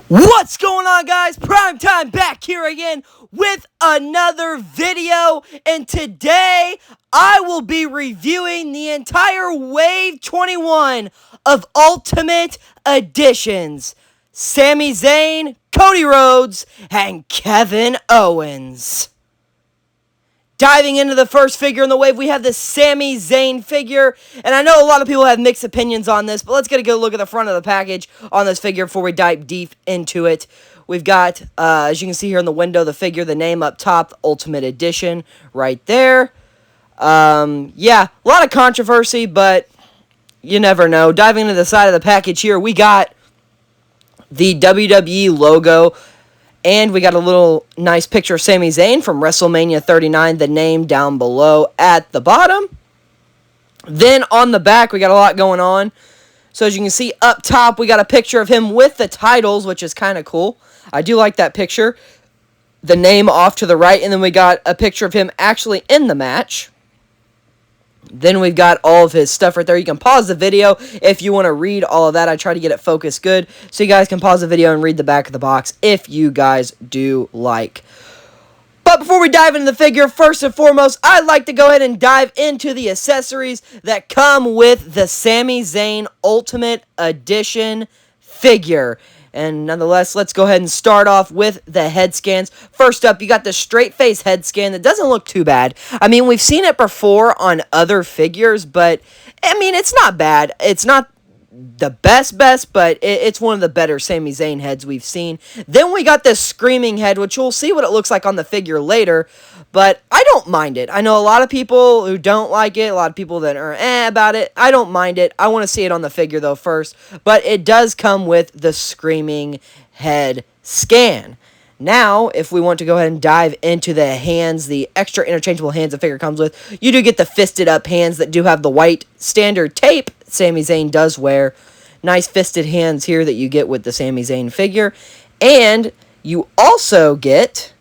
What's going on, guys? Primetime back here again with another video, and today I will be reviewing the entire Wave 21 of Ultimate Editions. Sami Zayn, Cody Rhodes, and Kevin Owens. Diving into the first figure in the wave, we have the Sami Zayn figure. And I know a lot of people have mixed opinions on this, but let's get a good look at the front of the package on this figure before we dive deep into it. We've got, as you can see here in the window, the figure, the name up top, the Ultimate Edition, right there. Yeah, a lot of controversy, but you never know. Diving into the side of the package here, we got the WWE logo. And we got a little nice picture of Sami Zayn from WrestleMania 39, the name down below at the bottom. Then on the back, we got a lot going on. So as you can see up top, we got a picture of him with the titles, which is kind of cool. I do like that picture. The name off to the right, and then we got a picture of him actually in the match. Then we've got all of his stuff right there. You can pause the video if you want to read all of that. I try to get it focused good, so you guys can pause the video and read the back of the box if you guys do like. But before we dive into the figure, first and foremost, I'd like to go ahead and dive into the accessories that come with the Sami Zayn Ultimate Edition figure. And nonetheless, let's go ahead and start off with the head scans. First up, you got the straight face head scan that doesn't look too bad. I mean, we've seen it before on other figures, but I mean, it's not bad. It's not the best, but it's one of the better Sami Zayn heads we've seen. Then we got this screaming head, which we'll see what it looks like on the figure later, but I don't mind it. I know a lot of people who don't like it, a lot of people that are about it. I don't mind it. I want to see it on the figure, though, first, but it does come with the screaming head scan. Now, if we want to go ahead and dive into the hands, the extra interchangeable hands the figure comes with, you do get the fisted up hands that do have the white standard tape Sami Zayn does wear. Nice fisted hands here that you get with the Sami Zayn figure. And you also get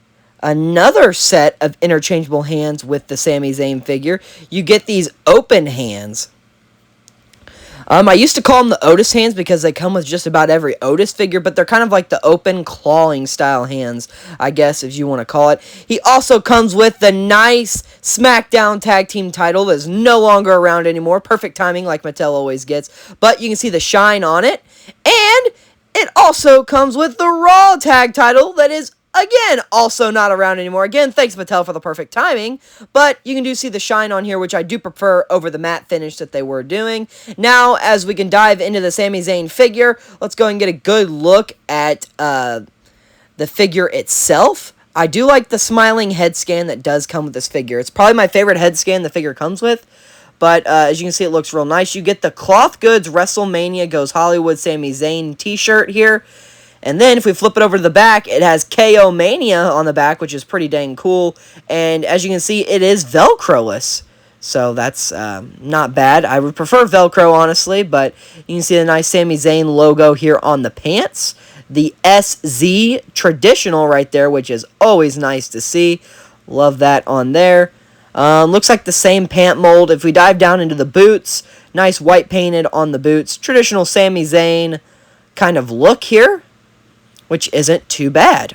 another set of interchangeable hands with the Sami Zayn figure. You get these open hands. I used to call them the Otis hands because they come with just about every Otis figure, but they're kind of like the open clawing style hands, I guess, if you want to call it. He also comes with the nice SmackDown Tag Team title that is no longer around anymore. Perfect timing like Mattel always gets. But you can see the shine on it. And it also comes with the Raw Tag title that is, again, also not around anymore. Again, thanks Mattel for the perfect timing, but you can do see the shine on here, which I do prefer over the matte finish that they were doing. Now, as we can dive into the Sami Zayn figure, let's go and get a good look at the figure itself. I do like the smiling head scan that does come with this figure. It's probably my favorite head scan the figure comes with. But as you can see, it looks real nice. You get the Cloth Goods WrestleMania Goes Hollywood Sami Zayn t-shirt here. And then if we flip it over to the back, it has KO Mania on the back, which is pretty dang cool. And as you can see, it is Velcro-less. So that's not bad. I would prefer Velcro, honestly, but you can see the nice Sami Zayn logo here on the pants. The SZ traditional right there, which is always nice to see. Love that on there. Looks like the same pant mold. If we dive down into the boots, nice white painted on the boots. Traditional Sami Zayn kind of look here, which isn't too bad.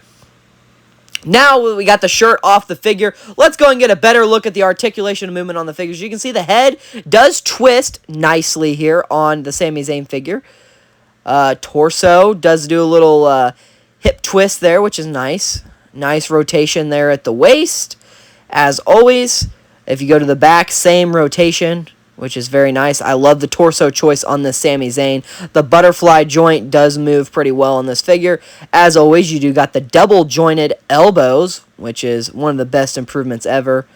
Now we got the shirt off the figure. Let's go and get a better look at the articulation and movement on the figures. You can see the head does twist nicely here on the Sami Zayn figure. Torso does do a little hip twist there, which is nice. Nice rotation there at the waist. As always, if you go to the back, same rotation, which is very nice. I love the torso choice on this Sami Zayn. The butterfly joint does move pretty well on this figure. As always, you do got the double jointed elbows, which is one of the best improvements ever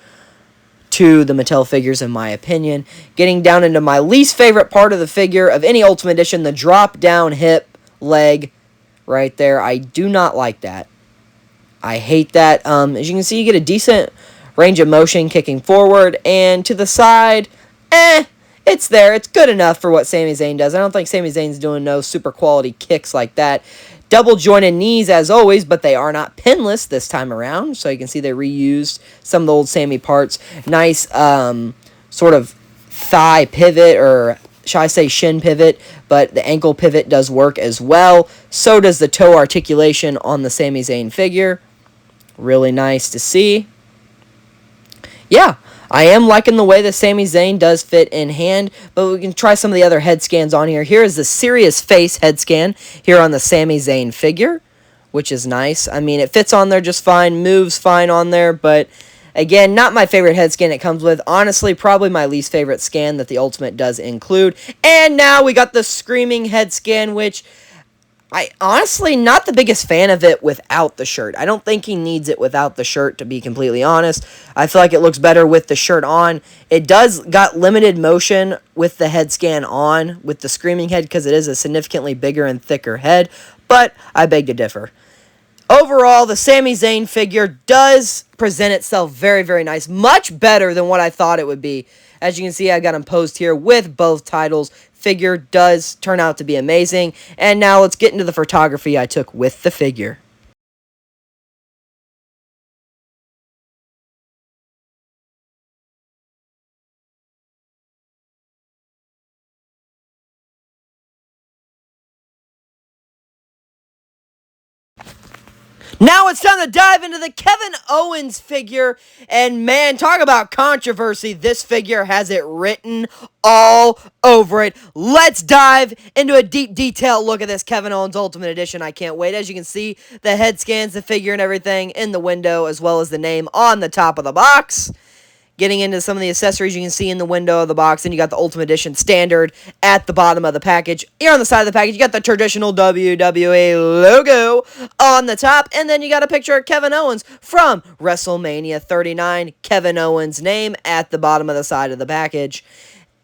to the Mattel figures, in my opinion. Getting down into my least favorite part of the figure of any Ultimate Edition, the drop down hip leg right there. I do not like that. I hate that. As you can see, you get a decent range of motion kicking forward and to the side. It's there. It's good enough for what Sami Zayn does. I don't think Sami Zayn's doing no super quality kicks like that. Double jointed knees as always, but they are not pinless this time around. So you can see they reused some of the old Sami parts. Nice sort of thigh pivot or shall I say, shin pivot, but the ankle pivot does work as well. So does the toe articulation on the Sami Zayn figure. Really nice to see. Yeah, I am liking the way that Sami Zayn does fit in hand, but we can try some of the other head scans on here. Here is the serious face head scan here on the Sami Zayn figure, which is nice. I mean, it fits on there just fine, moves fine on there, but again, not my favorite head scan it comes with. Honestly, probably my least favorite scan that the Ultimate does include. And now we got the Screaming head scan, which I honestly not the biggest fan of it without the shirt. I don't think he needs it without the shirt, to be completely honest. I feel like it looks better with the shirt on. It does got limited motion with the head scan on, with the Screaming head, because it is a significantly bigger and thicker head, but I beg to differ. Overall, the Sami Zayn figure does present itself very, very nice. Much better than what I thought it would be. As you can see, I got him posed here with both titles. Figure does turn out to be amazing. And now let's get into the photography I took with the figure. Now it's time to dive into the Kevin Owens figure, and man, talk about controversy. This figure has it written all over it. Let's dive into a deep detail look at this Kevin Owens Ultimate Edition. I can't wait. As you can see, the head scans, the figure, and everything in the window, as well as the name on the top of the box. Getting into some of the accessories you can see in the window of the box, and you got the Ultimate Edition standard at the bottom of the package. Here on the side of the package, you got the traditional WWE logo on the top, and then you got a picture of Kevin Owens from WrestleMania 39. Kevin Owens' name at the bottom of the side of the package.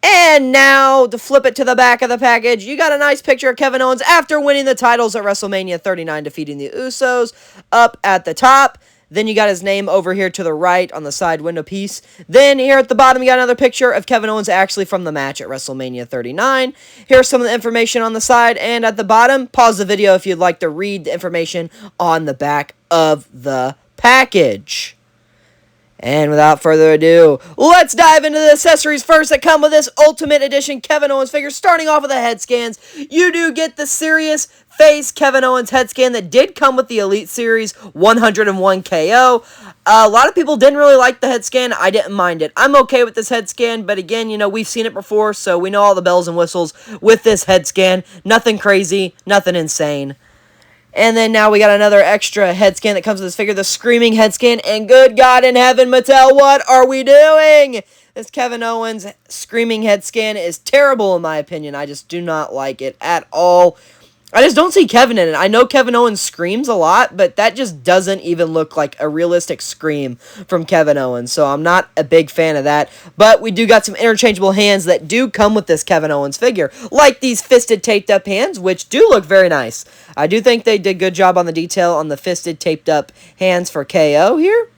And now, to flip it to the back of the package, you got a nice picture of Kevin Owens after winning the titles at WrestleMania 39, defeating the Usos, up at the top. Then you got his name over here to the right on the side window piece. Then here at the bottom, you got another picture of Kevin Owens actually from the match at WrestleMania 39. Here's some of the information on the side. And at the bottom, pause the video if you'd like to read the information on the back of the package. And without further ado, let's dive into the accessories first that come with this Ultimate Edition Kevin Owens figure. Starting off with the head scans, you do get the serious face Kevin Owens head scan that did come with the Elite Series 101 KO. A lot of people didn't really like the head scan. I didn't mind it. I'm okay with this head scan, but again, you know, we've seen it before, so we know all the bells and whistles with this head scan. Nothing crazy, nothing insane. And then now we got another extra head scan that comes with this figure, the Screaming head scan. And good God in heaven, Mattel, what are we doing? This Kevin Owens Screaming head scan is terrible in my opinion. I just do not like it at all. I just don't see Kevin in it. I know Kevin Owens screams a lot, but that just doesn't even look like a realistic scream from Kevin Owens. So I'm not a big fan of that. But we do got some interchangeable hands that do come with this Kevin Owens figure. Like these fisted taped up hands, which do look very nice. I do think they did a good job on the detail on the fisted taped up hands for KO here.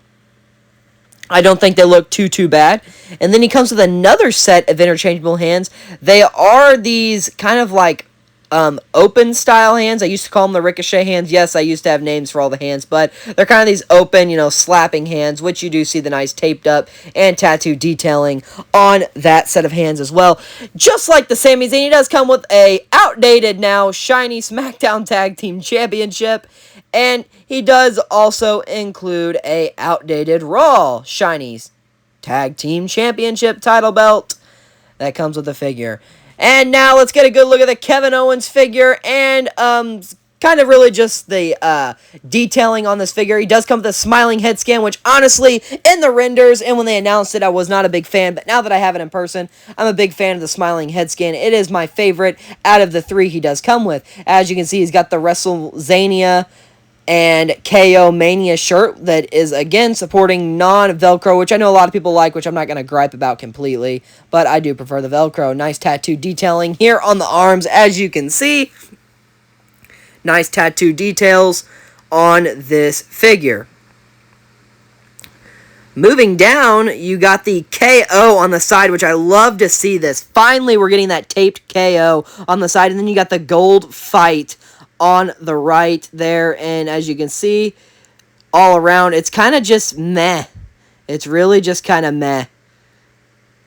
I don't think they look too bad. And then he comes with another set of interchangeable hands. They are these kind of like open style hands. I used to call them the Ricochet hands. Yes, I used to have names for all the hands, but they're kind of these open, you know, slapping hands, which you do see the nice taped up and tattoo detailing on that set of hands as well. Just like the Sami Zayn, he does come with a outdated now shiny SmackDown Tag Team Championship, and he does also include a outdated Raw shiny Tag Team Championship title belt that comes with the figure. And now let's get a good look at the Kevin Owens figure and kind of really just the detailing on this figure. He does come with a smiling head scan, which honestly, in the renders and when they announced it, I was not a big fan. But now that I have it in person, I'm a big fan of the smiling head scan. It is my favorite out of the three he does come with. As you can see, he's got the WrestleZania and KO Mania shirt that is, again, supporting non-Velcro, which I know a lot of people like, which I'm not going to gripe about completely, but I do prefer the Velcro. Nice tattoo detailing here on the arms, as you can see. Nice tattoo details on this figure. Moving down, you got the KO on the side, which I love to see this. Finally, we're getting that taped KO on the side, and then you got the gold fight on the right there, and as you can see, all around, it's kind of just meh. It's really just kind of meh.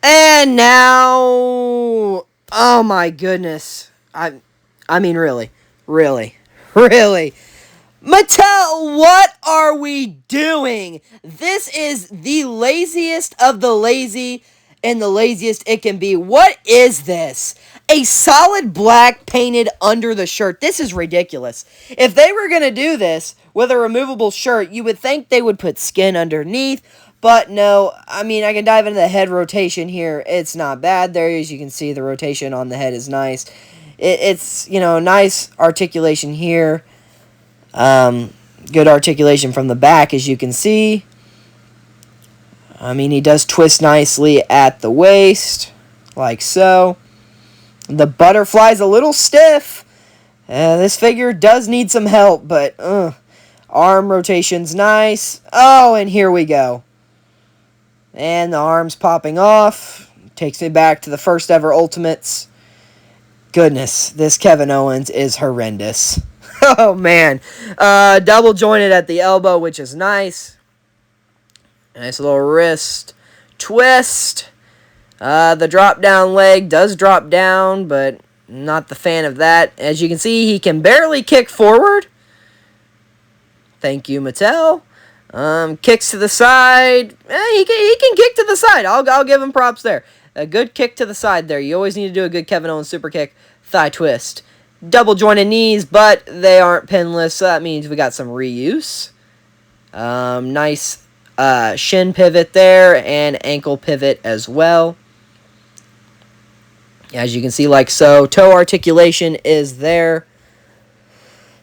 And now, Oh my goodness. I mean really. Really. Really. Mattel, what are we doing? This is the laziest of the lazy and the laziest it can be. What is this? A solid black painted under the shirt. This is ridiculous. If they were going to do this with a removable shirt, you would think they would put skin underneath. But no, I mean, I can dive into the head rotation here. It's not bad there. As you can see, the rotation on the head is nice. It's, nice articulation here. Good articulation from the back, as you can see. I mean, he does twist nicely at the waist, like so. The butterfly's a little stiff. This figure does need some help, but arm rotation's nice. Oh, and here we go. And the arm's popping off. Takes me back to the first ever Ultimates. Goodness, this Kevin Owens is horrendous. Oh, man. Double jointed at the elbow, which is nice. Nice little wrist twist. The drop down leg does drop down, but not the fan of that. As you can see, he can barely kick forward. Thank you, Mattel. Kicks to the side. He can kick to the side. I'll give him props there. A good kick to the side there. You always need to do a good Kevin Owens super kick. Thigh twist. Double jointed knees, but they aren't pinless, so that means we got some reuse. Nice shin pivot there and ankle pivot as well. As you can see, like so. Toe articulation is there.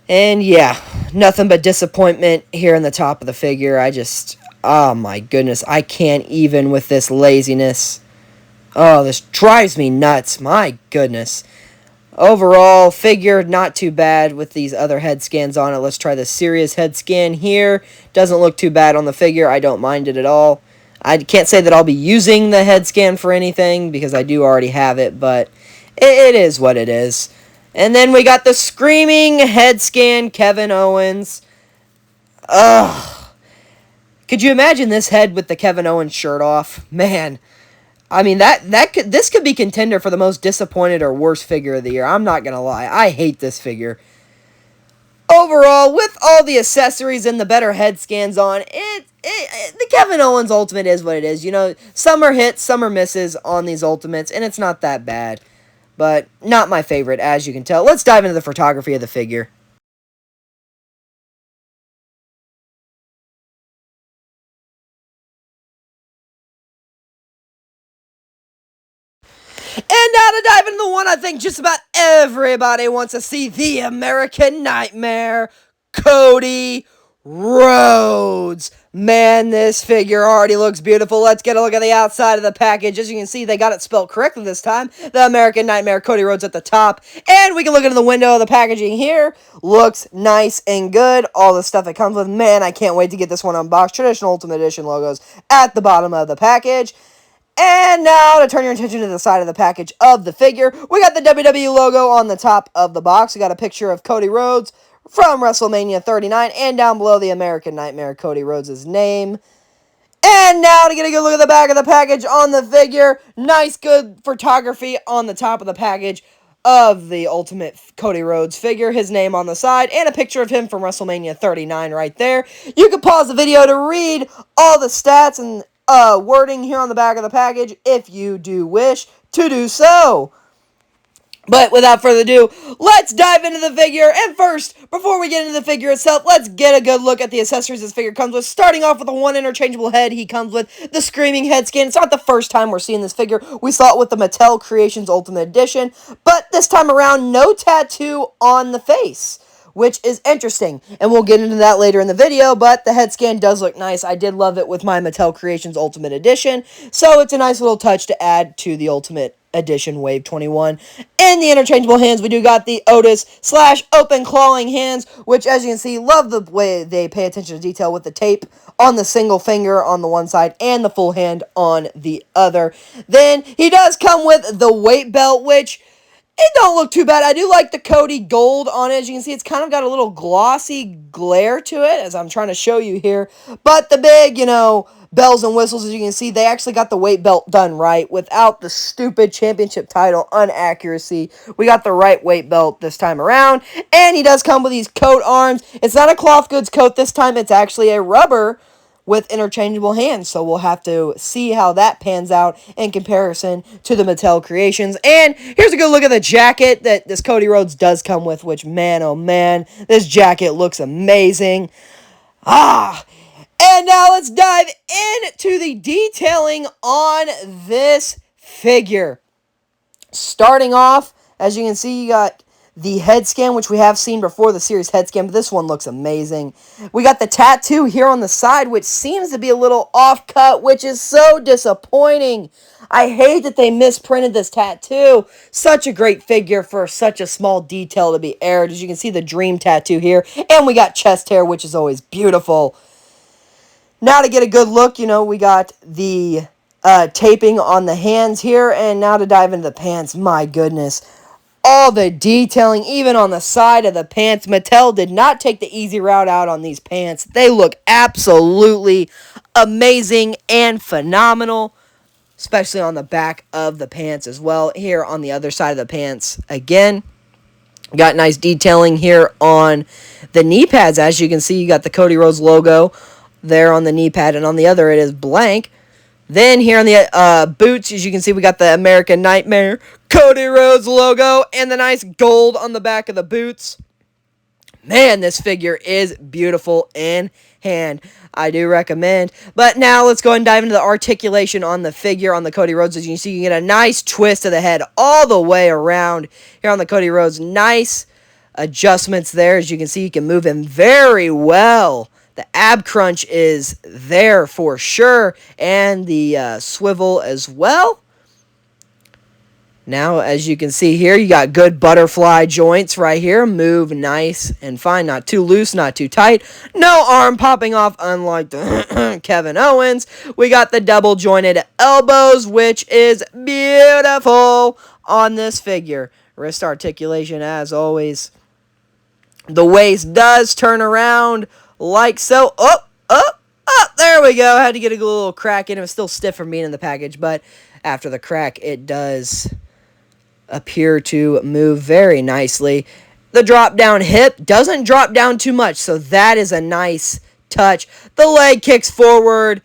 And yeah, nothing but disappointment here in the top of the figure. Oh my goodness, I can't even with this laziness. Oh, this drives me nuts. My goodness. Overall, figure not too bad with these other head scans on it. Let's try the serious head scan here. Doesn't look too bad on the figure. I don't mind it at all. I can't say that I'll be using the head scan for anything because I do already have it, but it is what it is. And then we got the screaming head scan Kevin Owens. Ugh. Could you imagine this head with the Kevin Owens shirt off? Man. I mean, this could be contender for the most disappointed or worst figure of the year. I'm not going to lie. I hate this figure. Overall, with all the accessories and the better head scans on, the Kevin Owens Ultimate is what it is. Some are hits, some are misses on these Ultimates, and it's not that bad. But not my favorite, as you can tell. Let's dive into the photography of the figure. And now to dive into the one I think just about everybody wants to see, the American Nightmare, Cody Rhodes. Man, this figure already looks beautiful. Let's get a look at the outside of the package. As you can see, they got it spelled correctly this time. The American Nightmare, Cody Rhodes at the top. And we can look into the window of the packaging here. Looks nice and good. All the stuff it comes with. Man, I can't wait to get this one unboxed. Traditional Ultimate Edition logos at the bottom of the package. And now, to turn your attention to the side of the package of the figure, we got the WWE logo on the top of the box. We got a picture of Cody Rhodes from WrestleMania 39, and down below the American Nightmare, Cody Rhodes' name. And now, to get a good look at the back of the package on the figure, nice, good photography on the top of the package of the Ultimate Cody Rhodes figure, his name on the side, and a picture of him from WrestleMania 39 right there. You can pause the video to read all the stats and wording here on the back of the package if you do wish to do so. But without further ado, let's dive into the figure. And first, before we get into the figure itself, let's get a good look at the accessories this figure comes with. Starting off with the one interchangeable head he comes with, the Screaming Head skin. It's not the first time we're seeing this figure. We saw it with the Mattel Creations Ultimate Edition. But this time around, no tattoo on the face, which is interesting, and we'll get into that later in the video, but the head scan does look nice. I did love it with my Mattel Creations Ultimate Edition, so it's a nice little touch to add to the Ultimate Edition Wave 21. In the interchangeable hands, we do got the Otis/open clawing hands, which, as you can see, love the way they pay attention to detail with the tape on the single finger on the one side and the full hand on the other. Then, he does come with the weight belt, which It don't look too bad. I do like the Cody gold on it. As you can see, it's kind of got a little glossy glare to it, as I'm trying to show you here. But the big, bells and whistles, as you can see, they actually got the weight belt done right without the stupid championship title inaccuracy. We got the right weight belt this time around. And he does come with these coat arms. It's not a cloth goods coat this time. It's actually a rubber with interchangeable hands. So we'll have to see how that pans out in comparison to the Mattel Creations. And here's a good look at the jacket that this Cody Rhodes does come with, which, man, oh man, this jacket looks amazing. And now let's dive into the detailing on this figure. Starting off, as you can see, you got the head scan, which we have seen before, the series head scan, but this one looks amazing. We got the tattoo here on the side, which seems to be a little off-cut, which is so disappointing. I hate that they misprinted this tattoo. Such a great figure for such a small detail to be aired. As you can see, the dream tattoo here, and we got chest hair, which is always beautiful. Now to get a good look, we got the taping on the hands here, and now to dive into the pants. My goodness. All the detailing, even on the side of the pants. Mattel did not take the easy route out on these pants. They look absolutely amazing and phenomenal, especially on the back of the pants as well. Here on the other side of the pants, again, got nice detailing here on the knee pads. As you can see, you got the Cody Rhodes logo there on the knee pad, and on the other it is blank. Then here on the boots, as you can see, we got the American Nightmare Cody Rhodes logo and the nice gold on the back of the boots. Man, this figure is beautiful in hand. I do recommend. But now let's go and dive into the articulation on the figure on the Cody Rhodes. As you can see, you get a nice twist of the head all the way around here on the Cody Rhodes. Nice adjustments there. As you can see, you can move him very well. The ab crunch is there for sure, and the swivel as well. Now, as you can see here, you got good butterfly joints right here. Move nice and fine. Not too loose, not too tight. No arm popping off, unlike the Kevin Owens. We got the double jointed elbows, which is beautiful on this figure. Wrist articulation, as always. The waist does turn around like so. Up, up, up. There we go. Had to get a little crack in. It was still stiff from being in the package, but after the crack, it does appear to move very nicely. The drop down hip doesn't drop down too much, so that is a nice touch. The leg kicks forward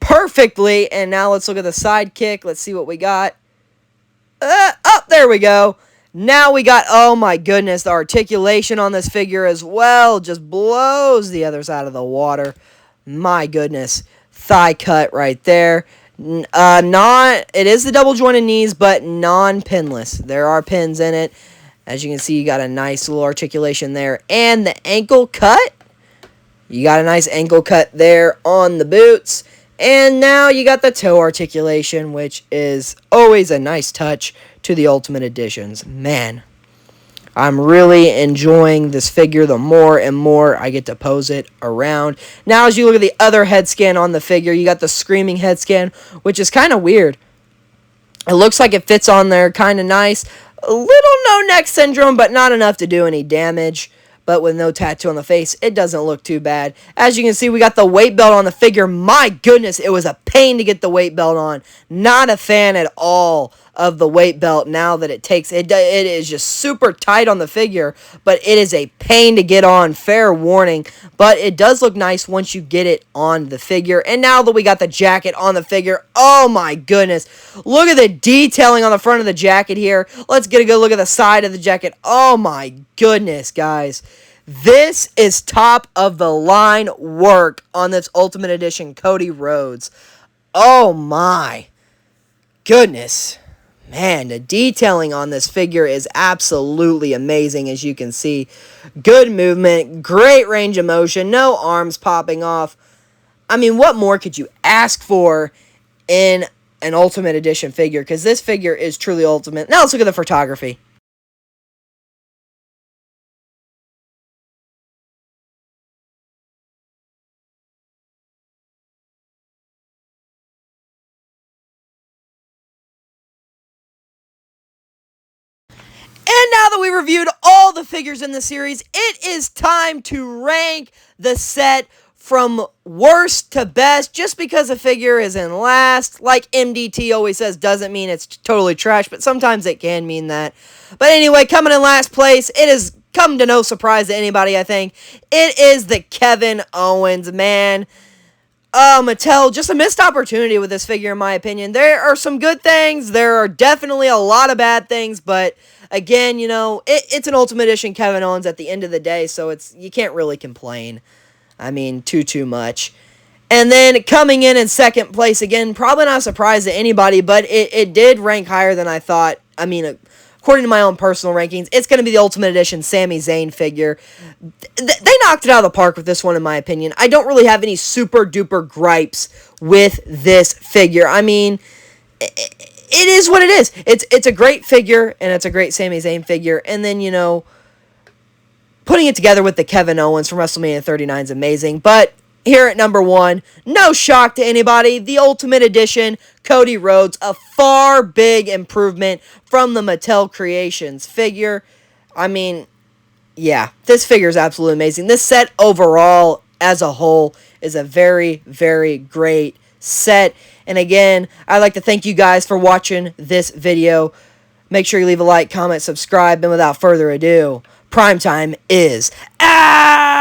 perfectly, and now let's look at the side kick. Let's see what we got. Up, there we go. Now we got, oh my goodness, the articulation on this figure as well just blows the others out of the water. My goodness. Thigh cut right there. It is the double jointed knees, but non-pinless. There are pins in it. As you can see, you got a nice little articulation there. And the ankle cut. You got a nice ankle cut there on the boots. And now you got the toe articulation, which is always a nice touch to the Ultimate Editions. Man, I'm really enjoying this figure the more and more I get to pose it around. Now, as you look at the other head scan on the figure, you got the Screaming head scan, which is kind of weird. It looks like it fits on there kind of nice. A little no neck syndrome, but not enough to do any damage. But with no tattoo on the face, it doesn't look too bad. As you can see, we got the weight belt on the figure. My goodness, it was a pain to get the weight belt on. Not a fan at all of the weight belt now that it takes. It is just super tight on the figure, but it is a pain to get on. Fair warning. But it does look nice once you get it on the figure. And now that we got the jacket on the figure, oh my goodness. Look at the detailing on the front of the jacket here. Let's get a good look at the side of the jacket. Oh my goodness, guys. This is top of the line work on this Ultimate Edition Cody Rhodes. Oh my goodness. Man, the detailing on this figure is absolutely amazing, as you can see. Good movement, great range of motion, no arms popping off. I mean, what more could you ask for in an Ultimate Edition figure? Because this figure is truly ultimate. Now let's look at the photography. And now that we reviewed all the figures in the series, it is time to rank the set from worst to best. Just because a figure is in last, like MDT always says, doesn't mean it's totally trash, but sometimes it can mean that. But anyway, coming in last place, it has come to no surprise to anybody, I think. It is the Kevin Owens, man. Mattel, just a missed opportunity with this figure, in my opinion. There are some good things. There are definitely a lot of bad things, but again, you know, it's an Ultimate Edition Kevin Owens at the end of the day, so you can't really complain. I mean, too much. And then coming in second place, again, probably not a surprise to anybody, but it did rank higher than I thought. I mean, according to my own personal rankings, it's going to be the Ultimate Edition Sami Zayn figure. They knocked it out of the park with this one, in my opinion. I don't really have any super duper gripes with this figure. I mean, it is what it is. It's a great figure, and it's a great Sami Zayn figure. And then, you know, putting it together with the Kevin Owens from WrestleMania 39 is amazing. But here at number 1, no shock to anybody, the Ultimate Edition Cody Rhodes, a far big improvement from the Mattel Creations figure. I mean, yeah, this figure is absolutely amazing. This set overall, as a whole, is a very, very great set. And again, I'd like to thank you guys for watching this video. Make sure you leave a like, comment, subscribe, and without further ado, Primetime is out!